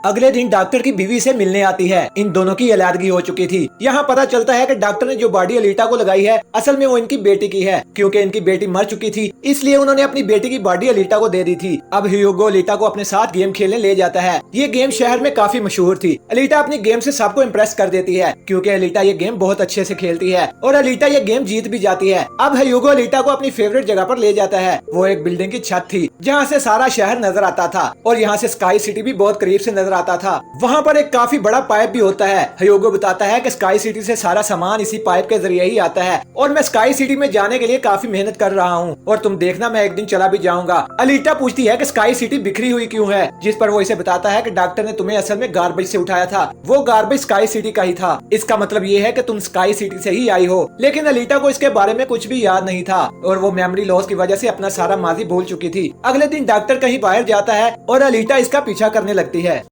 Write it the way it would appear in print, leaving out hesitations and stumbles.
अगले दिन डॉक्टर की बीवी से मिलने आती है। इन दोनों की अलैदगी हो चुकी थी। यहाँ पता चलता है कि डॉक्टर ने जो बॉडी अलीटा को लगाई है असल में वो इनकी बेटी की है, क्योंकि इनकी बेटी मर चुकी थी, इसलिए उन्होंने अपनी बेटी की बॉडी अलीटा को दे दी थी। अब ह्यूगो अलीटा को अपने साथ गेम खेलने ले जाता है। ये गेम शहर में काफी मशहूर थी। अलीटा अपनी गेम से सबको इम्प्रेस कर देती है, क्योंकि अलीटा ये गेम बहुत अच्छे से खेलती है और अलीटा ये गेम जीत भी जाती है। अब ह्यूगो अलीटा को अपनी फेवरेट जगह पर ले जाता है। वो एक बिल्डिंग की छत थी जहाँ से सारा शहर नजर आता था और यहाँ से स्काई सिटी भी बहुत करीब से नजर आता था। वहाँ पर एक काफी बड़ा पाइप भी होता है। ह्यूगो बताता है कि स्काई सिटी से सारा सामान इसी पाइप के जरिए ही आता है और मैं स्काई सिटी में जाने के लिए काफी मेहनत कर रहा हूँ और तुम देखना मैं एक दिन चला भी जाऊंगा। अलीटा पूछती है कि स्काई सिटी बिखरी हुई क्यों है, जिस पर वो इसे बताता है कि डॉक्टर ने तुम्हें असल में गार्बेज से उठाया था, वो गार्बेज स्काई सिटी का ही था। इसका मतलब ये है कि तुम स्काई सिटी से ही आई हो। लेकिन अलीटा को इसके बारे में कुछ भी याद नहीं था और वो मेमोरी लॉस की वजह से अपना सारा माजी भूल चुकी थी। अगले दिन डॉक्टर कहीं बाहर जाता है और अलीटा इसका पीछा करने लगती है।